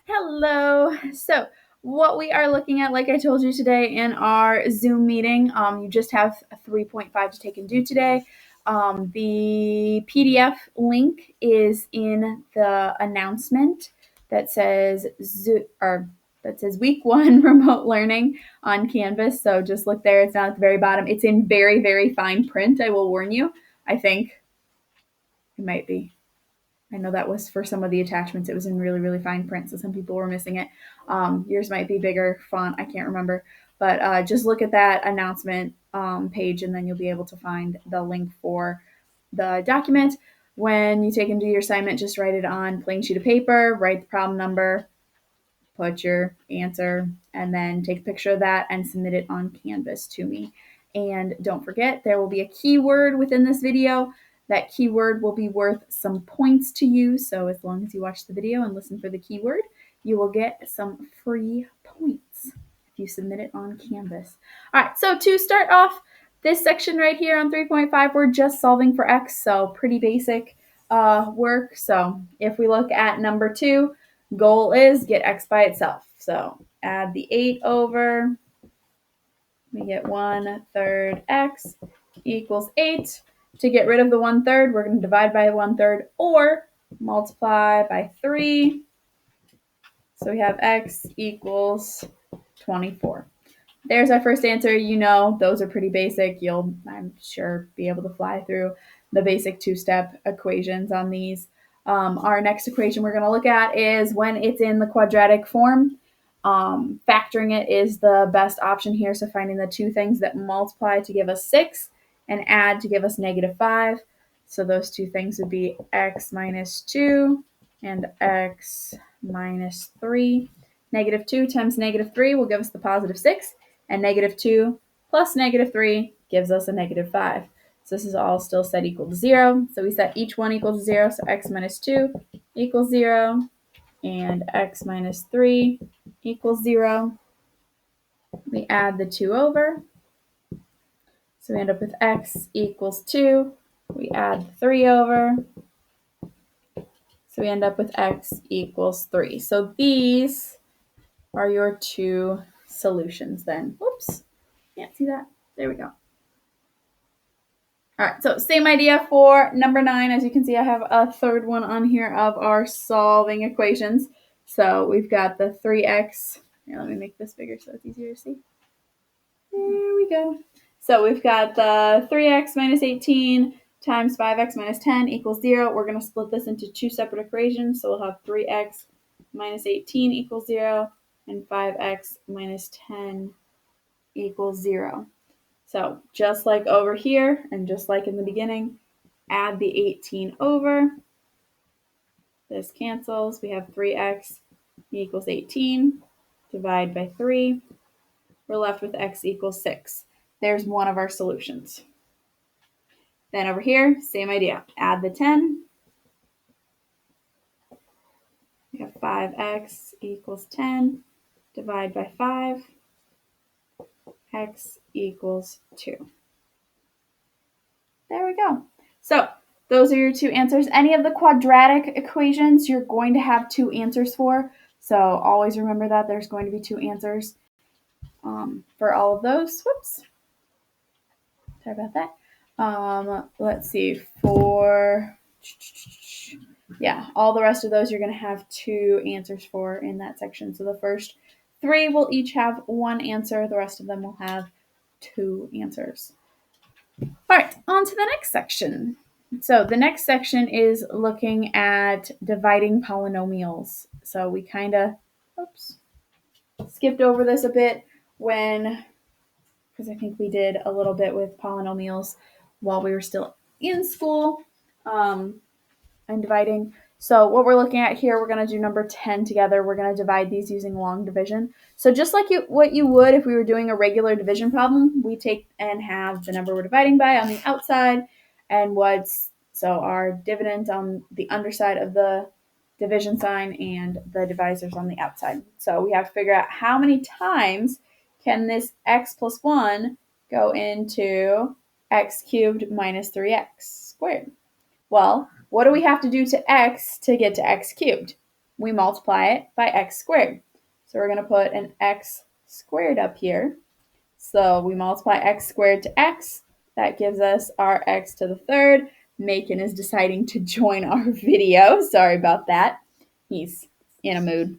Hello. So what we are looking at, like I told you today in our Zoom meeting, you just have a 3.5 to take and do today. The PDF link is in the announcement that says week 1 remote learning on Canvas. So just look there. It's down at the very bottom. It's in very, very fine print. I will warn you. I think it might be. I know that was for some of the attachments. It was in really, really fine print, so some people were missing it. Yours might be bigger font. I can't remember. But just look at that announcement page, and then you'll be able to find the link for the document. When you take and do your assignment, just write it on plain sheet of paper, write the problem number, put your answer, and then take a picture of that and submit it on Canvas to me. And don't forget, there will be a keyword within this video. That keyword will be worth some points to you. So as long as you watch the video and listen for the keyword, you will get some free points if you submit it on Canvas. All right, so to start off this section right here on 3.5, we're just solving for x, so pretty basic work. So if we look at number 2, goal is get x by itself. So add the 8 over, we get 1/3 x equals 8. To get rid of the 1/3, we're going to divide by 1/3 or multiply by 3. So we have x equals 24. There's our first answer. You know, those are pretty basic. You'll, I'm sure, be able to fly through the basic 2-step equations on these. Our next equation we're going to look at is when it's in the quadratic form. Factoring it is the best option here. So finding the two things that multiply to give us 6 and add to give us -5. So those two things would be x minus 2 and x minus 3. -2 times -3 will give us the positive 6. And -2 plus -3 gives us a -5. So this is all still set equal to 0. So we set each one equal to 0. So x minus 2 equals 0. And x minus 3 equals 0. We add the 2 over. So we end up with x equals 2. We add 3 over. So we end up with x equals 3. So these are your two solutions then. Whoops. Can't see that. There we go. All right, so same idea for number 9. As you can see, I have a third one on here of our solving equations. So we've got the 3x. Here, let me make this bigger so it's easier to see. There we go. So we've got the 3x minus 18 times 5x minus 10 equals 0. We're going to split this into two separate equations. So we'll have 3x minus 18 equals 0 and 5x minus 10 equals 0. So just like over here and just like in the beginning, add the 18 over. This cancels. We have 3x equals 18. Divide by 3. We're left with x equals 6. There's one of our solutions. Then over here, same idea. Add the 10. We have 5x equals 10. Divide by 5. X equals 2. There we go. So those are your two answers. Any of the quadratic equations you're going to have two answers for. So always remember that there's going to be two answers for all of those. Whoops. Sorry about that. Let's see. All the rest of those you're going to have two answers for in that section. So the first 3 will each have one answer. The rest of them will have two answers. All right, on to the next section. So the next section is looking at dividing polynomials. So we kind of, skipped over this a bit because I think we did a little bit with polynomials while we were still in school and dividing. So what we're looking at here, we're going to do number 10 together. We're going to divide these using long division. So just like what you would if we were doing a regular division problem, we take and have the number we're dividing by on the outside and so our dividend on the underside of the division sign and the divisors on the outside. So we have to figure out how many times can this x plus 1 go into x cubed minus 3x squared? Well, what do we have to do to x to get to x cubed? we multiply it by x squared. So we're going to put an x squared up here. So we multiply x squared to x. That gives us our x to the third. Macon is deciding to join our video. Sorry about that. He's in a mood.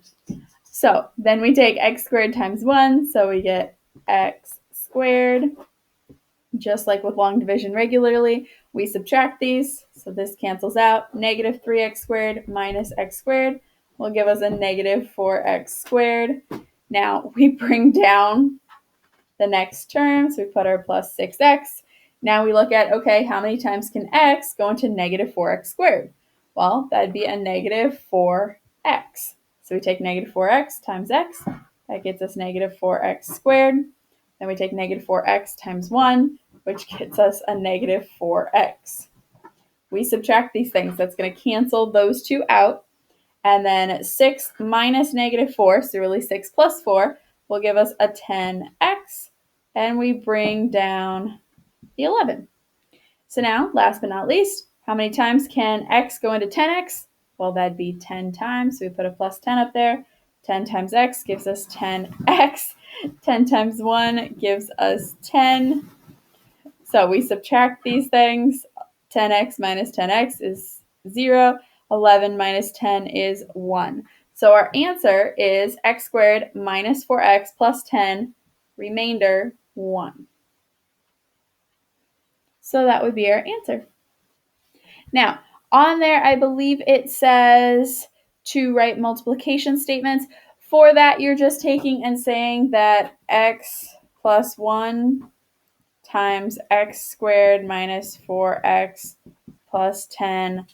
So then we take x squared times 1. So we get x squared. Just like with long division regularly, we subtract these. So this cancels out. Negative 3x squared minus x squared will give us a negative 4x squared. Now we bring down the next term, so we put our plus 6x. Now we look at, okay, how many times can x go into negative 4x squared? Well, that'd be a negative 4x. So we take negative 4x times x. That gets us negative 4x squared. Then we take negative 4x times 1, which gets us a negative 4x. We subtract these things. That's going to cancel those two out. And then 6 minus negative 4, so really 6 plus 4, will give us a 10x. And we bring down the 11. So now, last but not least, how many times can x go into 10x? Well, that'd be 10 times. So we put a plus 10 up there. 10 times x gives us 10x. 10 times 1 gives us 10. So we subtract these things. 10x minus 10x is 0. 11 minus 10 is 1. So our answer is x squared minus 4x plus 10, remainder 1. So that would be our answer. Now, on there, I believe it says to write multiplication statements. For that, you're just taking and saying that x plus 1 times x squared minus 4x plus 10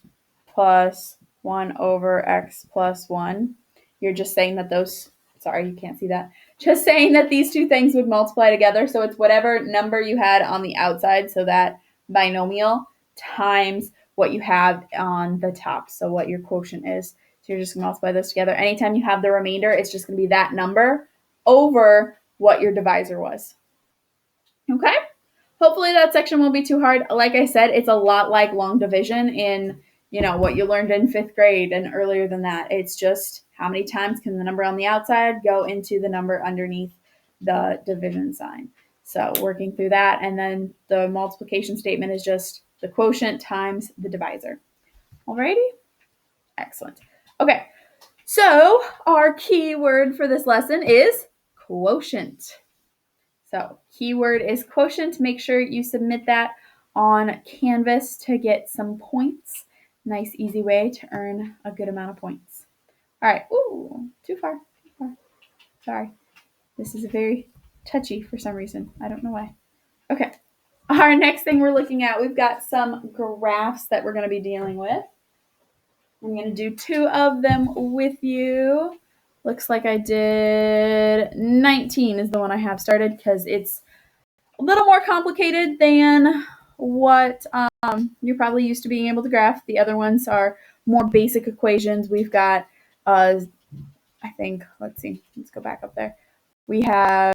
plus 1 over x plus 1. You're just saying that those, sorry, you can't see that. Just saying that these two things would multiply together. So it's whatever number you had on the outside, so that binomial, times what you have on the top, so what your quotient is. So you're just going to multiply those together. Anytime you have the remainder, it's just going to be that number over what your divisor was. Okay? Hopefully that section won't be too hard. Like I said, it's a lot like long division in, what you learned in 5th grade and earlier than that. It's just how many times can the number on the outside go into the number underneath the division sign. So working through that, and then the multiplication statement is just the quotient times the divisor. Alrighty? Excellent. Okay, so our key word for this lesson is quotient. So keyword is quotient. Make sure you submit that on Canvas to get some points. Nice, easy way to earn a good amount of points. All right. Ooh, too far. Sorry. This is very touchy for some reason. I don't know why. Okay. Our next thing we're looking at, we've got some graphs that we're going to be dealing with. I'm going to do 2 of them with you. Looks like I did 19 is the one I have started because it's a little more complicated than what you're probably used to being able to graph. The other ones are more basic equations. We've got, I think, let's go back up there. We have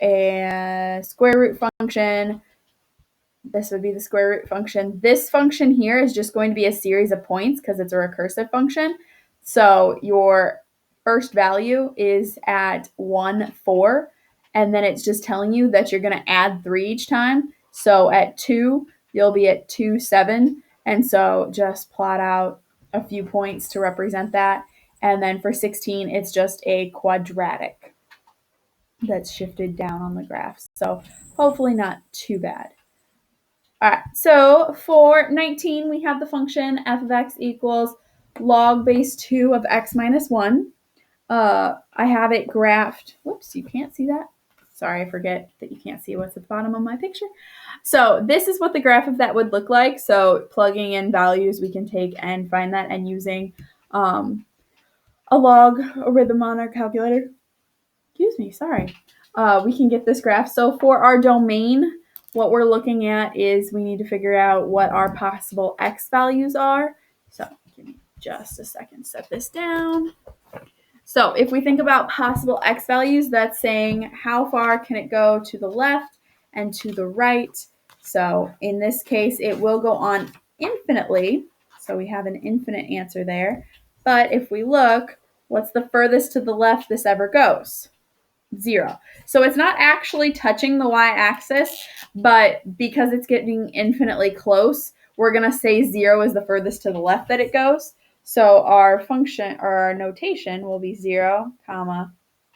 a square root function. This would be the square root function. This function here is just going to be a series of points because it's a recursive function. So your first value is at 1, 4, and then it's just telling you that you're going to add 3 each time. So at 2, you'll be at 2, 7, and so just plot out a few points to represent that. And then for 16, it's just a quadratic that's shifted down on the graph. So hopefully not too bad. All right, so for 19, we have the function f of x equals log base 2 of x minus 1. I have it graphed. Whoops, you can't see that. Sorry, I forget that you can't see what's at the bottom of my picture. So this is what the graph of that would look like. So plugging in values, we can take and find that, and using a logarithm on our calculator. Excuse me, sorry. We can get this graph. So for our domain, what we're looking at is we need to figure out what our possible x values are. So give me just a second to set this down. So if we think about possible x values, that's saying how far can it go to the left and to the right. So in this case, it will go on infinitely. So we have an infinite answer there. But if we look, what's the furthest to the left this ever goes? 0. So it's not actually touching the y-axis, but because it's getting infinitely close, we're going to say 0 is the furthest to the left that it goes. So our function or our notation will be 0, comma,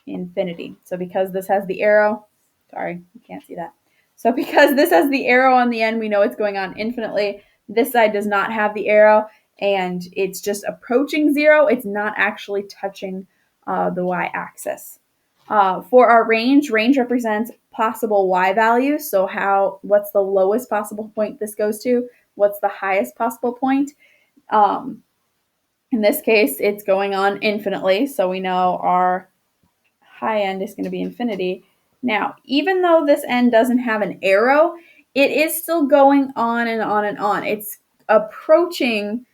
infinity. So because this has the arrow, sorry, you can't see that. So because this has the arrow on the end, we know it's going on infinitely. This side does not have the arrow, and it's just approaching 0. It's not actually touching the y-axis. For our range represents possible y values. So what's the lowest possible point this goes to? What's the highest possible point? In this case, it's going on infinitely. So we know our high end is going to be infinity. Now, even though this end doesn't have an arrow, it is still going on and on and on. It's approaching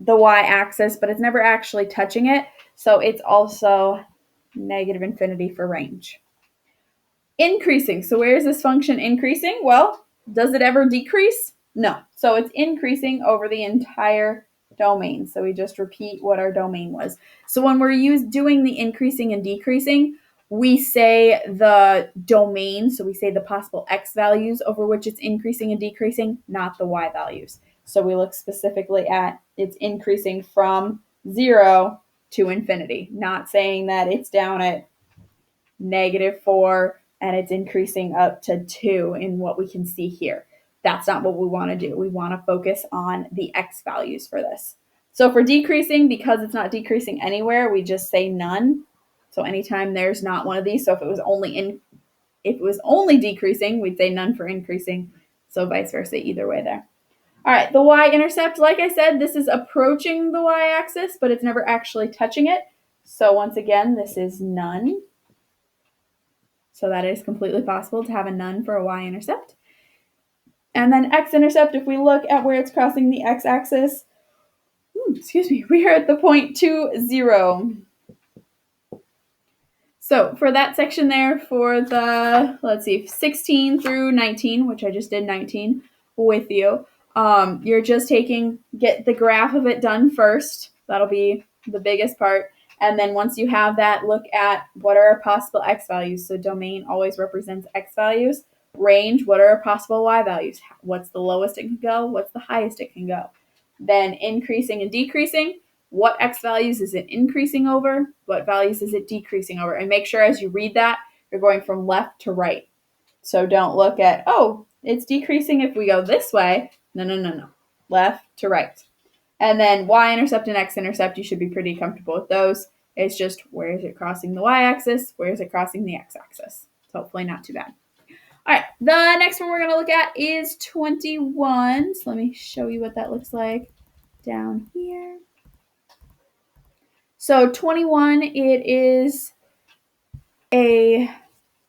the y-axis, but it's never actually touching it. So it's also negative infinity for range. Increasing. So where is this function increasing? Well, does it ever decrease? No. So it's increasing over the entire domain. So we just repeat what our domain was. So when we're doing the increasing and decreasing, we say the domain, so we say the possible x values over which it's increasing and decreasing, not the y values. So we look specifically at it's increasing from 0 to infinity, not saying that it's down at -4 and it's increasing up to 2 in what we can see here. That's not what we want to do. We want to focus on the x values for this. So for decreasing, because it's not decreasing anywhere, we just say none. So anytime there's not one of these, so if it was only decreasing, we'd say none for increasing. So vice versa, either way there. All right, the y-intercept, like I said, this is approaching the y-axis, but it's never actually touching it. So once again, this is none. So that is completely possible to have a none for a y-intercept. And then x-intercept, if we look at where it's crossing the x-axis, we are at the point 2, 0. So for that section there, for the, 16 through 19, which I just did 19 with you, you're just get the graph of it done first. That'll be the biggest part. And then once you have that, look at what are our possible x values. So domain always represents x values. Range, what are our possible y values? What's the lowest it can go? What's the highest it can go? Then increasing and decreasing. What x values is it increasing over? What values is it decreasing over? And make sure as you read that, you're going from left to right. So don't look at, oh, it's decreasing if we go this way. No. Left to right. And then y-intercept and x-intercept, you should be pretty comfortable with those. It's just where is it crossing the y-axis? Where is it crossing the x-axis? So hopefully not too bad. All right, the next one we're going to look at is 21. So let me show you what that looks like down here. So 21, it is a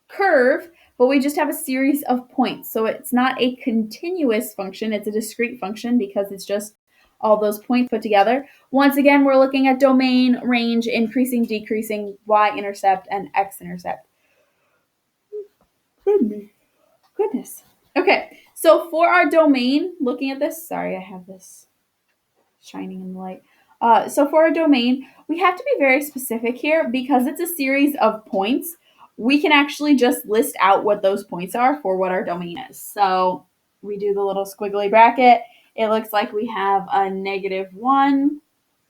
curve, but we just have a series of points. So it's not a continuous function, it's a discrete function because it's just all those points put together. Once again, we're looking at domain, range, increasing, decreasing, y-intercept, and x-intercept. Goodness. Okay, so for our domain, looking at this, sorry, I have this shining in the light. So for our domain, we have to be very specific here because it's a series of points. We can actually just list out what those points are for what our domain is. So we do the little squiggly bracket. It looks like we have a -1.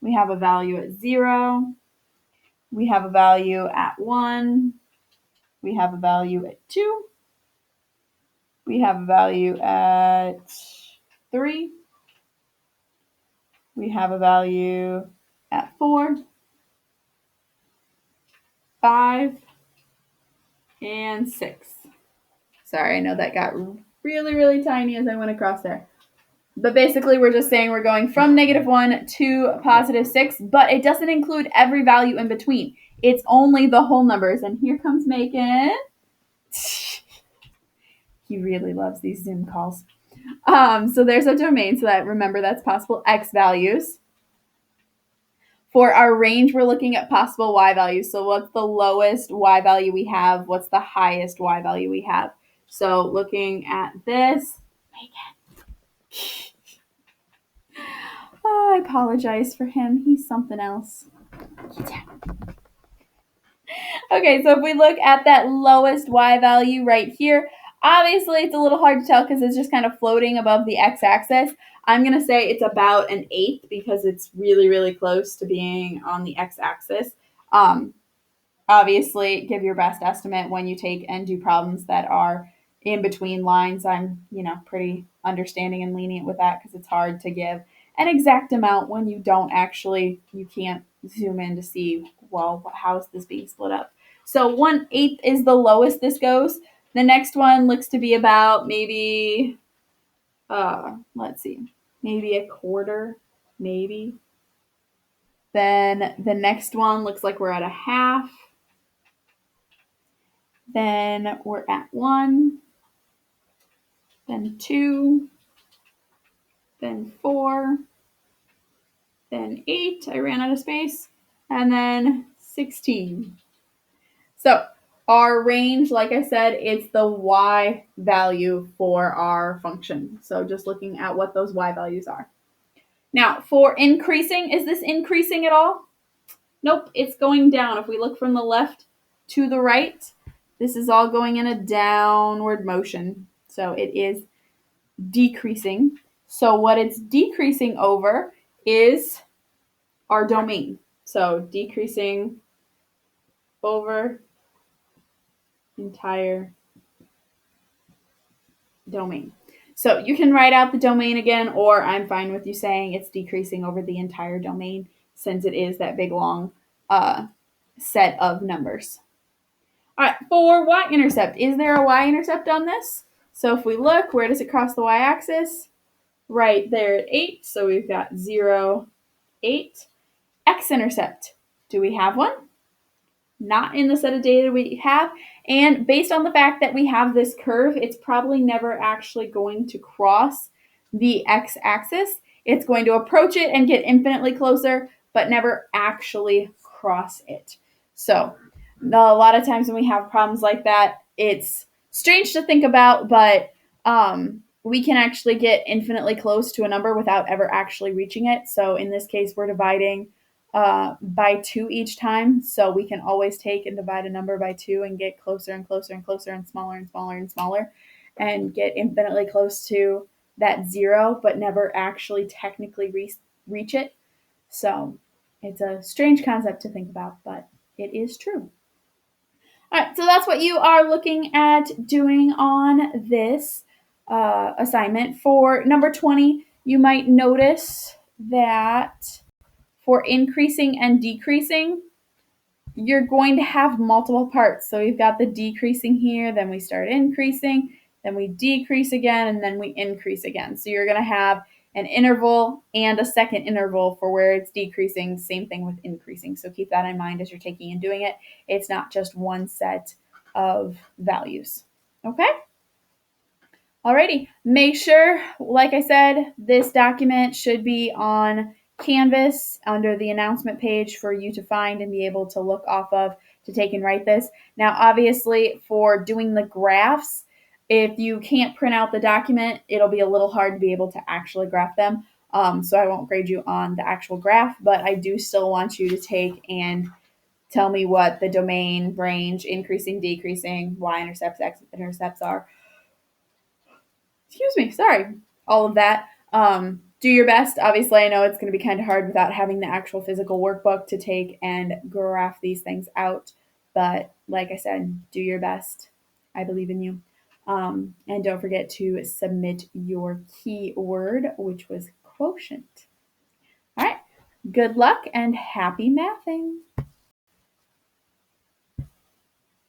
We have a value at 0. We have a value at 1. We have a value at 2. We have a value at 3. We have a value at 4, 5, and 6. Sorry, I know that got really, really tiny as I went across there. But basically, we're just saying we're going from -1 to +6, but it doesn't include every value in between. It's only the whole numbers. And here comes Macon. He really loves these Zoom calls. So there's a domain, so that remember that's possible x values. For our range, we're looking at possible y values. So what's the lowest y value we have? What's the highest y value we have? So looking at this, Oh, I apologize for him. He's something else. Okay, so if we look at that lowest y value right here, obviously it's a little hard to tell because it's just kind of floating above the x-axis. I'm going to say it's about an eighth because it's really, really close to being on the x-axis. Obviously, give your best estimate when you take and do problems that are in between lines. I'm, pretty understanding and lenient with that because it's hard to give an exact amount when you can't zoom in to see, well, how is this being split up? So 1/8 is the lowest this goes. The next one looks to be about maybe, let's see, maybe a quarter, maybe. Then the next one looks like we're at a half. Then we're at 1, then 2, then 4, then 8. I ran out of space. And then 16. So our range, like I said, it's the y value for our function. So just looking at what those y values are. Now, for increasing, is this increasing at all? Nope, it's going down. If we look from the left to the right, this is all going in a downward motion. So it is decreasing. So what it's decreasing over is our domain. So decreasing over entire domain. So you can write out the domain again, or I'm fine with you saying it's decreasing over the entire domain since it is that big long set of numbers. All right, for y-intercept, is there a y-intercept on this? So if we look, where does it cross the y-axis? Right there at 8, so we've got 0, 8. X-intercept, do we have one? Not in the set of data we have. And based on the fact that we have this curve, it's probably never actually going to cross the x-axis. It's going to approach it and get infinitely closer, but never actually cross it. So a lot of times when we have problems like that, it's strange to think about, but we can actually get infinitely close to a number without ever actually reaching it. So in this case, we're dividing by 2 each time. So we can always take and divide a number by 2 and get closer and closer and closer and smaller and smaller and smaller and get infinitely close to that 0, but never actually technically reach it. So it's a strange concept to think about, but it is true. All right, so that's what you are looking at doing on this assignment. For number 20, you might notice that for increasing and decreasing, you're going to have multiple parts. So we've got the decreasing here, then we start increasing, then we decrease again, and then we increase again. So you're going to have an interval and a second interval for where it's decreasing. Same thing with increasing. So keep that in mind as you're taking and doing it. It's not just one set of values. Okay? Alrighty. Make sure, like I said, this document should be on Canvas under the announcement page for you to find and be able to look off of to take and write this. Now, obviously, for doing the graphs, if you can't print out the document, it'll be a little hard to be able to actually graph them. So I won't grade you on the actual graph, but I do still want you to take and tell me what the domain, range, increasing, decreasing, y-intercepts, x-intercepts are. Excuse me, sorry, all of that. Do your best. Obviously, I know it's going to be kind of hard without having the actual physical workbook to take and graph these things out. But like I said, do your best. I believe in you. And don't forget to submit your keyword, which was quotient. All right. Good luck and happy mathing.